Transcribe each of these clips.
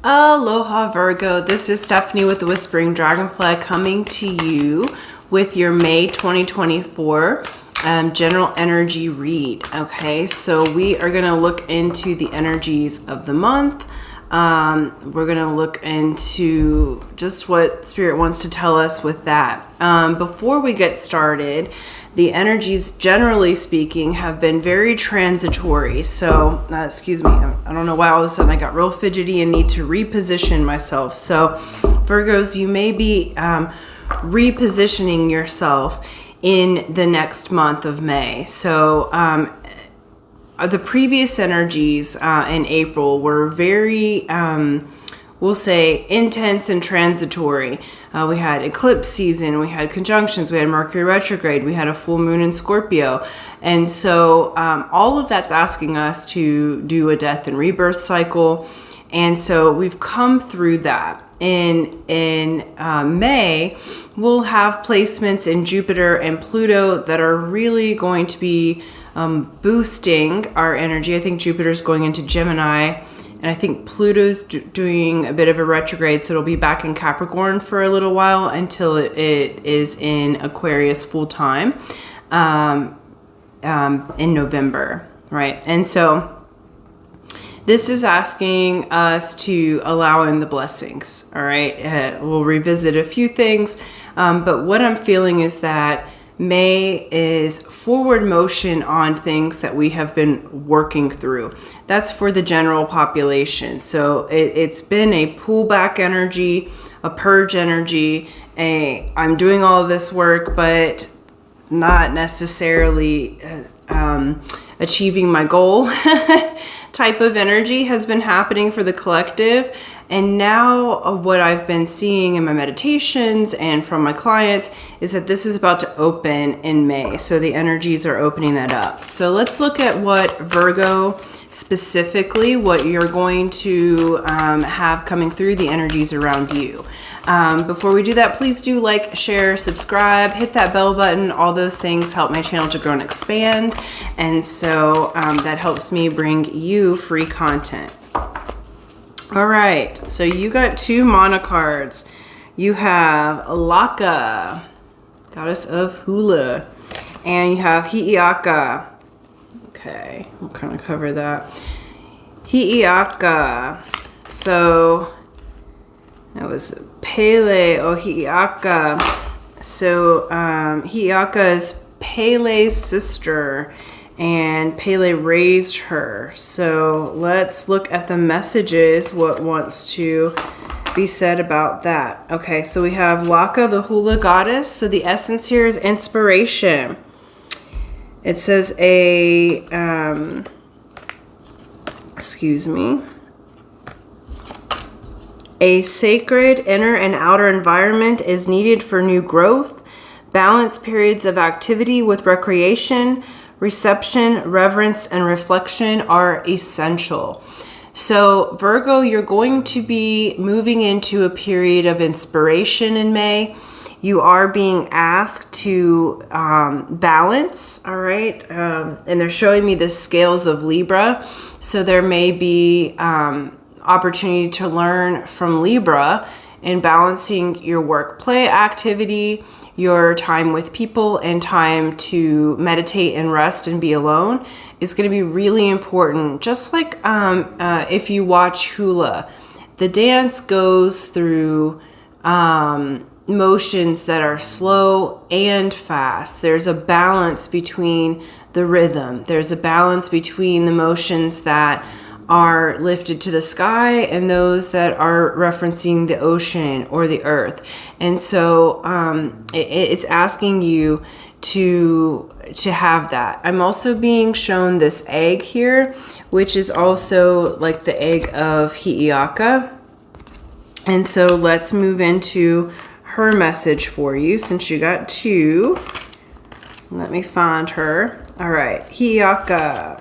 Aloha Virgo, this is Stephanie with the Whispering Dragonfly coming to you with your May 2024 general energy read. Okay, so we are going to look into the energies of the month. We're going to look into just what Spirit wants to tell us with that. Before we get started, the energies, generally speaking, have been very transitory. So, excuse me, I don't know why all of a sudden I got real fidgety and need to reposition myself. So, Virgos, you may be repositioning yourself in the next month of May. So, the previous energies in April were very, we'll say, intense and transitory. We had eclipse season, we had conjunctions, we had Mercury retrograde, we had a full moon in Scorpio. And so all of that's asking us to do a death and rebirth cycle. And so we've come through that. In May, we'll have placements in Jupiter and Pluto that are really going to be boosting our energy. I think Jupiter's going into Gemini, and I think Pluto's doing a bit of a retrograde, so it'll be back in Capricorn for a little while until it is in Aquarius full time in November, right? And so this is asking us to allow in the blessings, all right? We'll revisit a few things, but what I'm feeling is that May is forward motion on things that we have been working through. That's for the general population. So it's been a pullback energy, a purge energy, I'm doing all this work, but not necessarily achieving my goal type of energy has been happening for the collective. And now what I've been seeing in my meditations and from my clients is that this is about to open in May. So the energies are opening that up. So let's look at what Virgo specifically, what you're going to have coming through the energies around you. Before we do that, please do like, share, subscribe, hit that bell button. All those things help my channel to grow and expand. And so that helps me bring you free content. All right, so you got two mana cards. You have Alaka, goddess of hula, and you have Hi'iaka. Okay, we'll kind of cover that. Hi'iaka, so that was Pele or Hi'iaka. So Hi'iaka is Pele's sister, and Pele raised her. So let's look at the messages, what wants to be said about that. Okay, so we have Laka, the hula goddess. So the essence here is inspiration. It says excuse me, a sacred inner and outer environment is needed for new growth. Balance periods of activity with recreation. Reception, reverence, and reflection are essential. So Virgo, you're going to be moving into a period of inspiration in May. You are being asked to balance, all right? And they're showing me the scales of Libra. So there may be opportunity to learn from Libra in balancing your work-play activity, your time with people, and time to meditate and rest and be alone is going to be really important. Just like if you watch hula, the dance goes through motions that are slow and fast. There's a balance between the rhythm. There's a balance between the motions that are lifted to the sky and those that are referencing the ocean or the earth. And so it's asking you to have that. I'm also being shown this egg here, which is also like the egg of Hi'iaka. And so let's move into her message for you since you got two. Let me find her. All right, Hi'iaka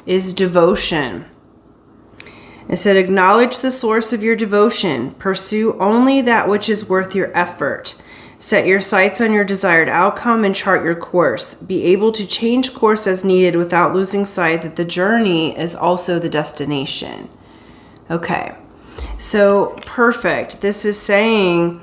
is devotion. It said, acknowledge the source of your devotion. Pursue only that which is worth your effort. Set your sights on your desired outcome and chart your course. Be able to change course as needed without losing sight that the journey is also the destination. Okay. So perfect. This is saying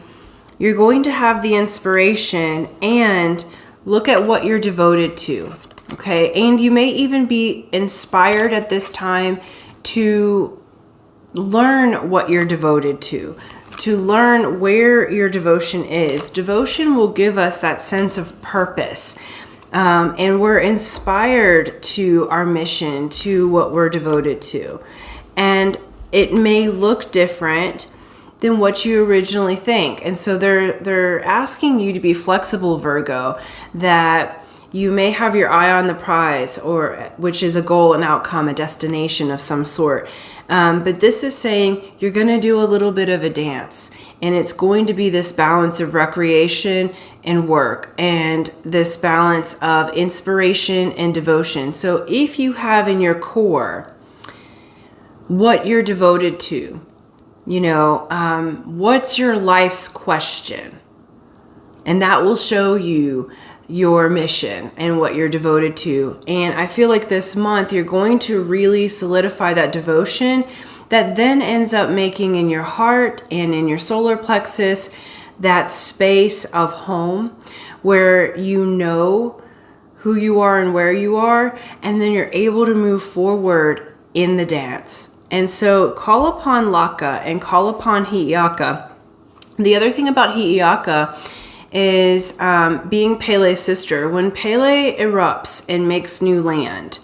you're going to have the inspiration and look at what you're devoted to. Okay. And you may even be inspired at this time to learn what you're devoted to learn where your devotion is. Devotion will give us that sense of purpose. And we're inspired to our mission, to what we're devoted to. And it may look different than what you originally think. And so they're asking you to be flexible, Virgo, that you may have your eye on the prize, or which is a goal, an outcome, a destination of some sort. But this is saying you're going to do a little bit of a dance, and it's going to be this balance of recreation and work, and this balance of inspiration and devotion. So if you have in your core what you're devoted to, what's your life's question? And that will show you your mission and what you're devoted to. And I feel like this month you're going to really solidify that devotion that then ends up making in your heart and in your solar plexus that space of home where you know who you are and where you are, and then you're able to move forward in the dance. And so call upon Laka and call upon Hi'iaka. The other thing about Hi'iaka is being Pele's sister. When Pele erupts and makes new land,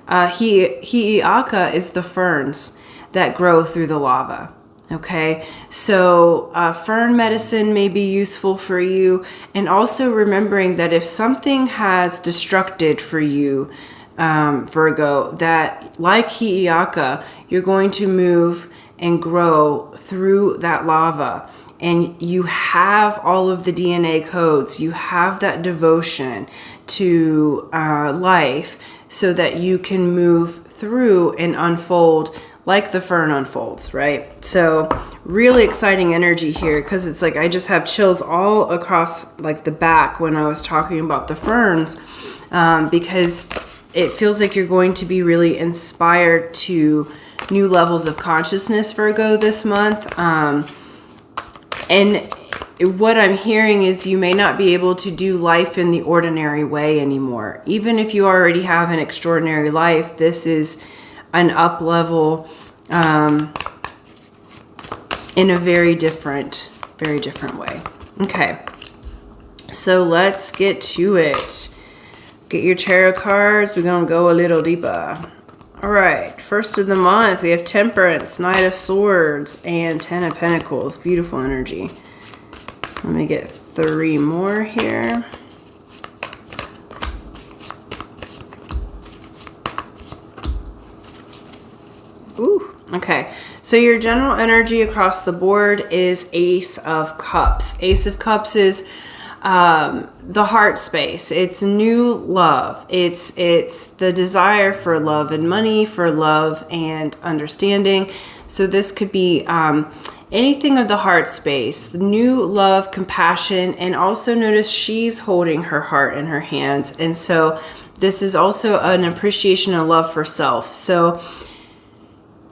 Hi'iaka is the ferns that grow through the lava. Okay, so fern medicine may be useful for you, and also remembering that if something has destructed for you, Virgo, that like Hi'iaka, you're going to move and grow through that lava. And you have all of the DNA codes. You have that devotion to life so that you can move through and unfold like the fern unfolds, right? So really exciting energy here, because it's like I just have chills all across like the back when I was talking about the ferns, because it feels like you're going to be really inspired to new levels of consciousness, Virgo, this month. And what I'm hearing is you may not be able to do life in the ordinary way anymore. Even if you already have an extraordinary life, this is an up level in a very different way. Okay, so let's get to it. Get your tarot cards. We're going to go a little deeper. All right, first of the month, we have Temperance, Knight of Swords, and Ten of Pentacles. Beautiful energy. Let me get 3 more here. Ooh, okay. So your general energy across the board is Ace of Cups. Ace of Cups is the heart space. It's new love. It's the desire for love and money, for love and understanding. So this could be anything of the heart space, new love, compassion, and also notice she's holding her heart in her hands. And so this is also an appreciation and love for self. So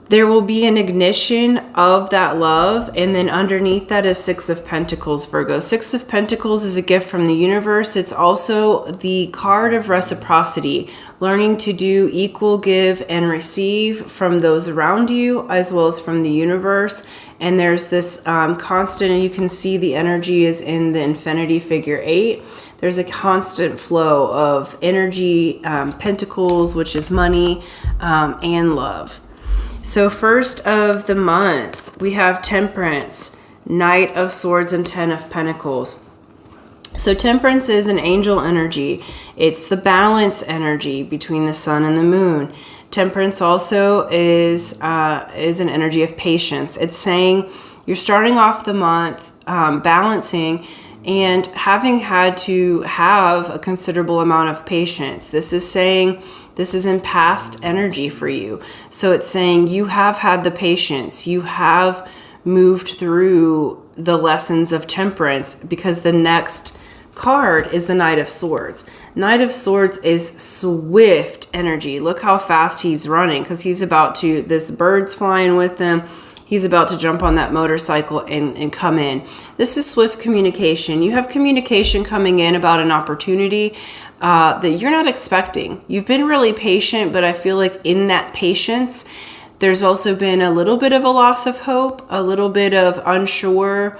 there will be an ignition of that love, and then underneath that is Six of Pentacles, Virgo. Six of Pentacles is a gift from the universe. It's also the card of reciprocity, learning to do equal give and receive from those around you as well as from the universe. And there's this constant, and you can see the energy is in the infinity figure 8. There's a constant flow of energy, pentacles, which is money, and love. So first of the month, we have Temperance, Knight of Swords, and Ten of Pentacles. So Temperance is an angel energy. It's the balance energy between the sun and the moon. Temperance also is an energy of patience. It's saying you're starting off the month balancing and having had to have a considerable amount of patience. This is saying this is in past energy for you. So it's saying you have had the patience. You have moved through the lessons of temperance, because the next card is the Knight of Swords. Knight of Swords is swift energy. Look how fast he's running, because he's about to, this bird's flying with him. He's about to jump on that motorcycle and come in. This is swift communication. You have communication coming in about an opportunity that you're not expecting. You've been really patient, but I feel like in that patience, there's also been a little bit of a loss of hope, a little bit of unsure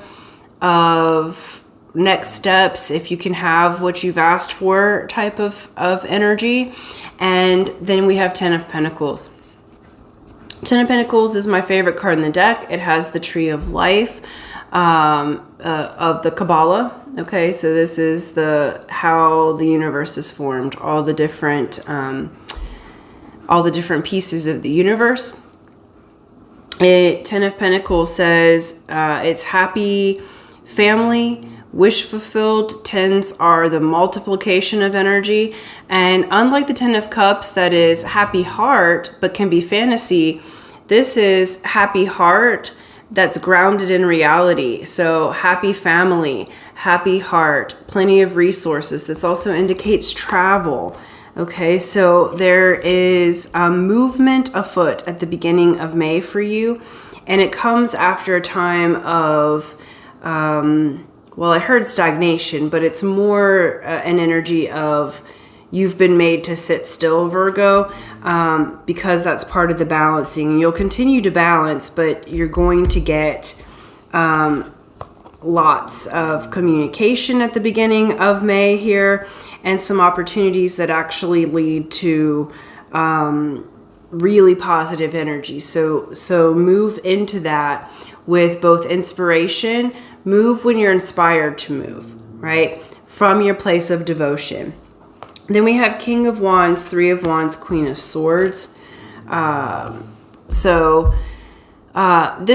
of next steps, if you can have what you've asked for type of energy. And then we have 10 of Pentacles. 10 of Pentacles is my favorite card in the deck. It has the tree of life of the Kabbalah. Okay, so this is how the universe is formed, all the different pieces of the universe. 10 of Pentacles says it's happy family, wish fulfilled. Tens are the multiplication of energy. And unlike the 10 of Cups that is happy heart, but can be fantasy, this is happy heart that's grounded in reality. So happy family, happy heart, plenty of resources. This also indicates travel. Okay, so there is a movement afoot at the beginning of May for you. And it comes after a time of, well, I heard stagnation, but it's more an energy of you've been made to sit still, Virgo, because that's part of the balancing. You'll continue to balance, but you're going to get lots of communication at the beginning of May here, and some opportunities that actually lead to really positive energy. So move into that with both inspiration. Move when you're inspired to move, right? From your place of devotion. Then we have King of Wands, Three of Wands, Queen of Swords. This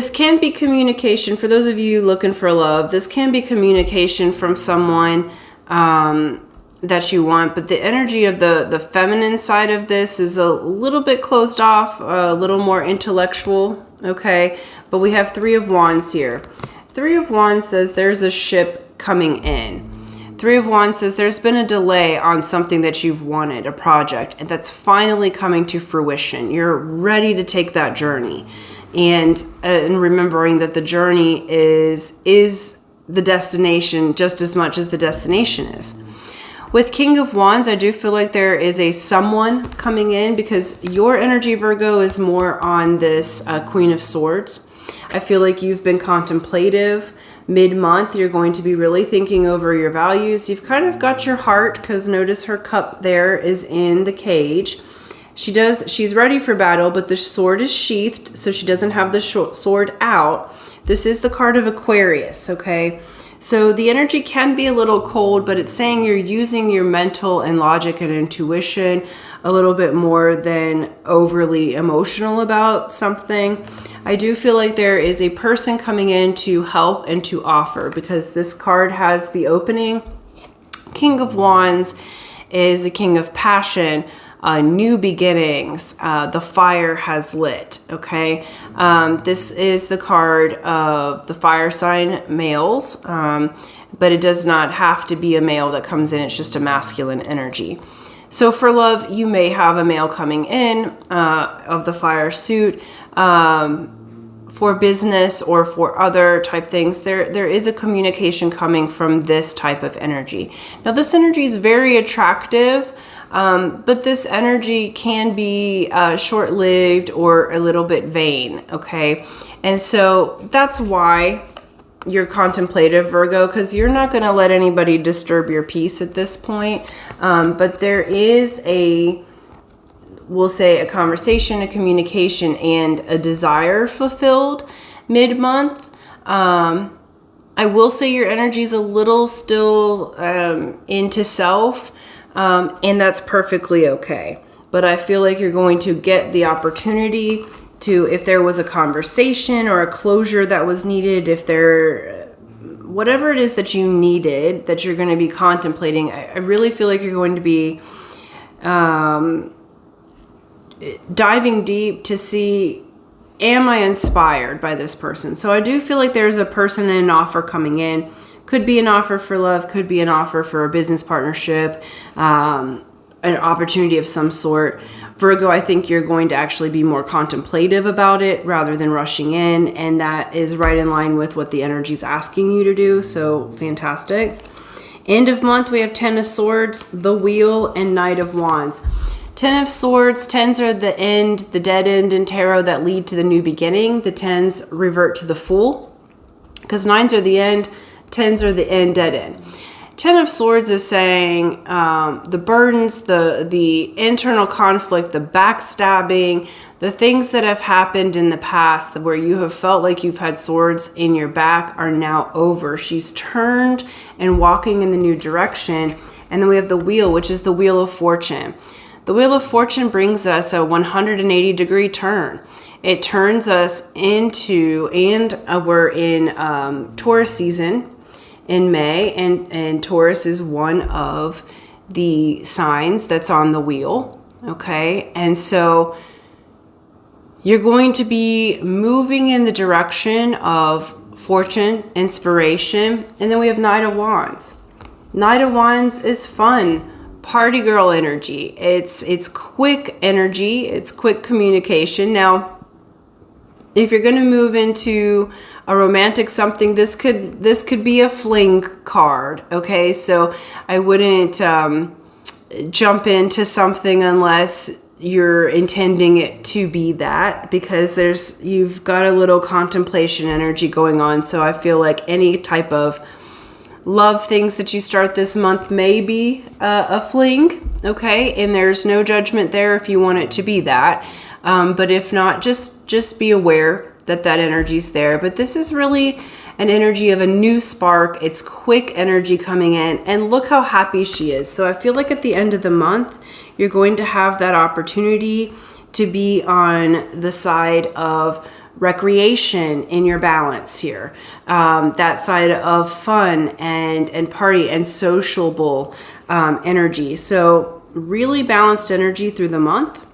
can be communication. For those of you looking for love, this can be communication from someone that you want. But the energy of the feminine side of this is a little bit closed off, a little more intellectual, okay? But we have Three of Wands here. Three of Wands says there's a ship coming in. Three of Wands says there's been a delay on something that you've wanted, a project, and that's finally coming to fruition. You're ready to take that journey. And remembering that the journey is the destination just as much as the destination is. With King of Wands, I do feel like there is a someone coming in, because your energy, Virgo, is more on this Queen of Swords. I feel like you've been contemplative. Mid-month, you're going to be really thinking over your values. You've kind of got your heart, because notice her cup there is in the cage. She's ready for battle, but the sword is sheathed, so she doesn't have the sword out. This is the card of Aquarius, okay? So the energy can be a little cold, but it's saying you're using your mental and logic and intuition a little bit more than overly emotional about something. I do feel like there is a person coming in to help and to offer, because this card has the opening. King of Wands is the king of passion, new beginnings. The fire has lit, okay? This is the card of the fire sign males, but it does not have to be a male that comes in. It's just a masculine energy. So for love, you may have a male coming in of the fire suit. For business or for other type things, there is a communication coming from this type of energy. Now, this energy is very attractive, but this energy can be short-lived or a little bit vain, okay? And so that's why you're contemplative, Virgo, because you're not going to let anybody disturb your peace at this point. But there is we'll say a conversation, a communication, and a desire fulfilled mid-month. I will say your energy is a little still into self, and that's perfectly okay. But I feel like you're going to get the opportunity to, if there was a conversation or a closure that was needed, whatever it is that you needed, that you're going to be contemplating, I really feel like you're going to be diving deep to see, am I inspired by this person? So I do feel like there's a person and an offer coming in. Could be an offer for love, could be an offer for a business partnership, an opportunity of some sort. Virgo, I think you're going to actually be more contemplative about it rather than rushing in. And that is right in line with what the energy is asking you to do. So fantastic. End of month, we have 10 of Swords, the Wheel, and Knight of Wands. 10 of Swords, 10s are the end, the dead end in tarot that lead to the new beginning. The 10s revert to the Fool, because 9s are the end, 10s are the end, dead end. 10 of Swords is saying the burdens, the internal conflict, the backstabbing, the things that have happened in the past where you have felt like you've had swords in your back are now over. She's turned and walking in the new direction. And then we have the Wheel, which is the Wheel of Fortune. The Wheel of Fortune brings us a 180-degree turn. It turns us into, and we're in Taurus season in May, and Taurus is one of the signs that's on the wheel, okay? And so you're going to be moving in the direction of fortune, inspiration, and then we have Knight of Wands. Knight of Wands is fun, party girl energy. It's quick energy, it's quick communication. Now, if you're going to move into a romantic something, this could be a fling card, okay? So I wouldn't jump into something unless you're intending it to be that, because you've got a little contemplation energy going on. So I feel like any type of love things that you start this month may be a fling, okay? And there's no judgment there if you want it to be that. But if not, just be aware that energy's there. But this is really an energy of a new spark. It's quick energy coming in, and look how happy she is. So I feel like at the end of the month, you're going to have that opportunity to be on the side of recreation in your balance here. That side of fun and party and sociable energy. So really balanced energy through the month.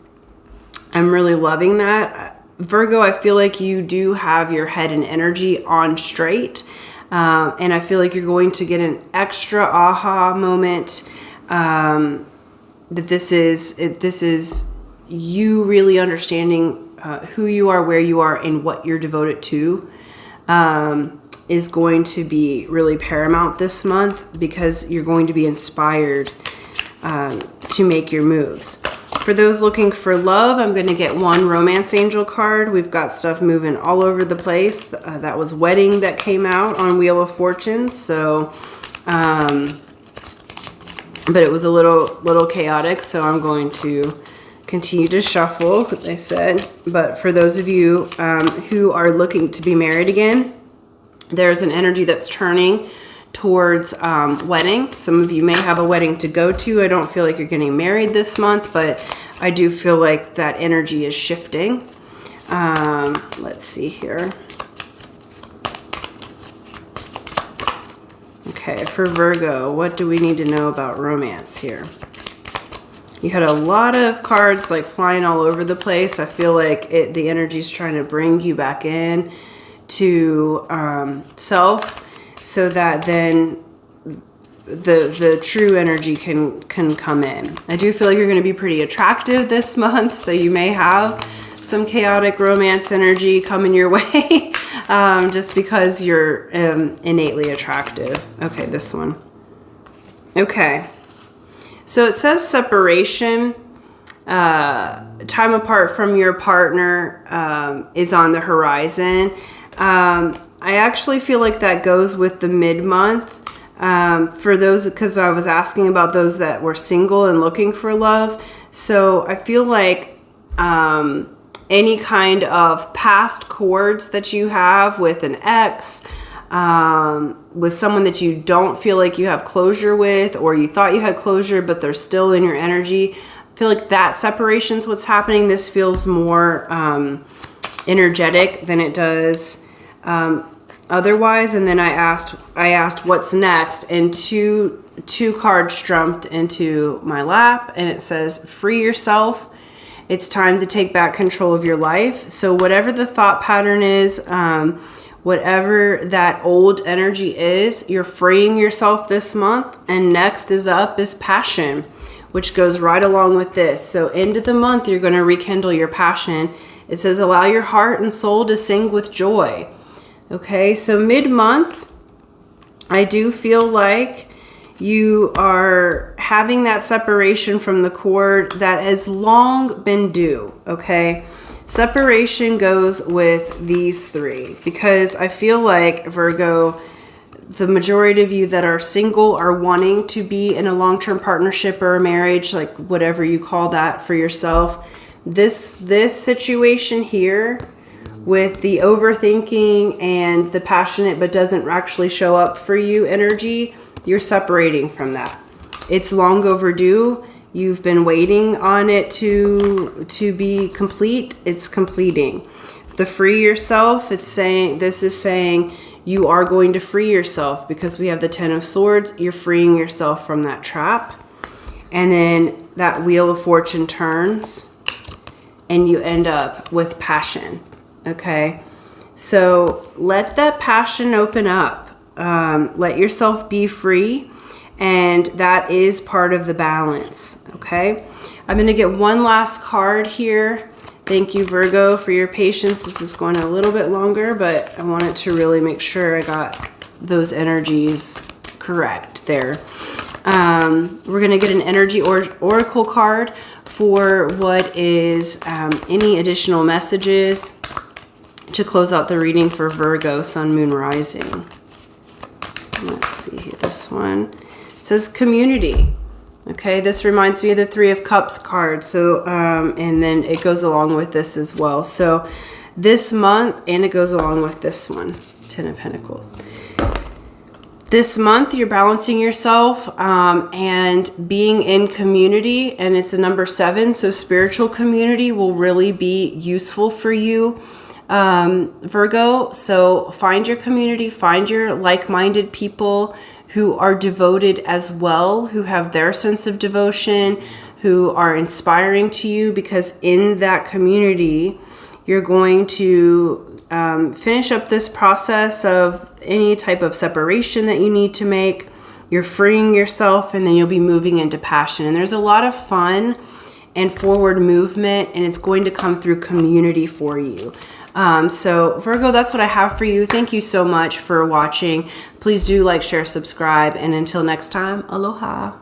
I'm really loving that. Virgo, I feel like you do have your head and energy on straight. And I feel like you're going to get an extra aha moment that this is you really understanding who you are, where you are, and what you're devoted to is going to be really paramount this month, because you're going to be inspired to make your moves. For those looking for love, I'm going to get one romance angel card. We've got stuff moving all over the place. That was wedding that came out on Wheel of Fortune. So, but it was a little chaotic. So I'm going to continue to shuffle, as I said. But for those of you who are looking to be married again, there's an energy that's turning towards wedding. Some of you may have a wedding to go to. I don't feel like you're getting married this month, but I do feel like that energy is shifting. Let's see here. Okay, for Virgo, what do we need to know about romance here? You had a lot of cards like flying all over the place. I feel like the energy is trying to bring you back in to self, so that then the true energy can come in. I do feel like you're going to be pretty attractive this month, so you may have some chaotic romance energy coming your way just because you're innately attractive. Okay, this one. Okay, so it says separation, time apart from your partner is on the horizon. I actually feel like that goes with the mid-month. For those, because I was asking about those that were single and looking for love. So I feel like any kind of past cords that you have with an ex, with someone that you don't feel like you have closure with, or you thought you had closure but they're still in your energy, I feel like that separation's what's happening. This feels more energetic than it does otherwise. And then I asked what's next, and two cards jumped into my lap, and it says free yourself. It's time to take back control of your life. So whatever the thought pattern is, whatever that old energy is, you're freeing yourself this month. And next is passion, which goes right along with this. So end of the month, you're going to rekindle your passion. It says, allow your heart and soul to sing with joy. Okay, so mid-month, I do feel like you are having that separation from the cord that has long been due, okay? Separation goes with these three because I feel like, Virgo, the majority of you that are single are wanting to be in a long-term partnership or a marriage, like whatever you call that for yourself. This situation here with the overthinking and the passionate but doesn't actually show up for you energy, you're separating from that. It's long overdue. You've been waiting on it to be complete. It's completing. The free yourself, it's saying, this is saying you are going to free yourself because we have the 10 of Swords. You're freeing yourself from that trap. And then that Wheel of Fortune turns and you end up with passion. Okay? So let that passion open up. Let yourself be free, and that is part of the balance. Okay, I'm going to get one last card here. Thank you, Virgo, for your patience. This is going a little bit longer, but I wanted to really make sure I got those energies correct there. We're going to get an energy oracle card for what is any additional messages to close out the reading for Virgo, Sun, Moon, Rising. Let's see here, this one. It says community. Okay, this reminds me of the Three of Cups card. So, and then it goes along with this as well. So this month, and it goes along with this one, 10 of Pentacles. This month, you're balancing yourself and being in community, and it's a number 7. So spiritual community will really be useful for you. Virgo, so find your community, find your like-minded people who are devoted as well, who have their sense of devotion, who are inspiring to you, because in that community, you're going to finish up this process of any type of separation that you need to make. You're freeing yourself, and then you'll be moving into passion. And there's a lot of fun and forward movement, and it's going to come through community for you. So Virgo, that's what I have for you. Thank you so much for watching. Please do like, share, subscribe, and until next time, aloha.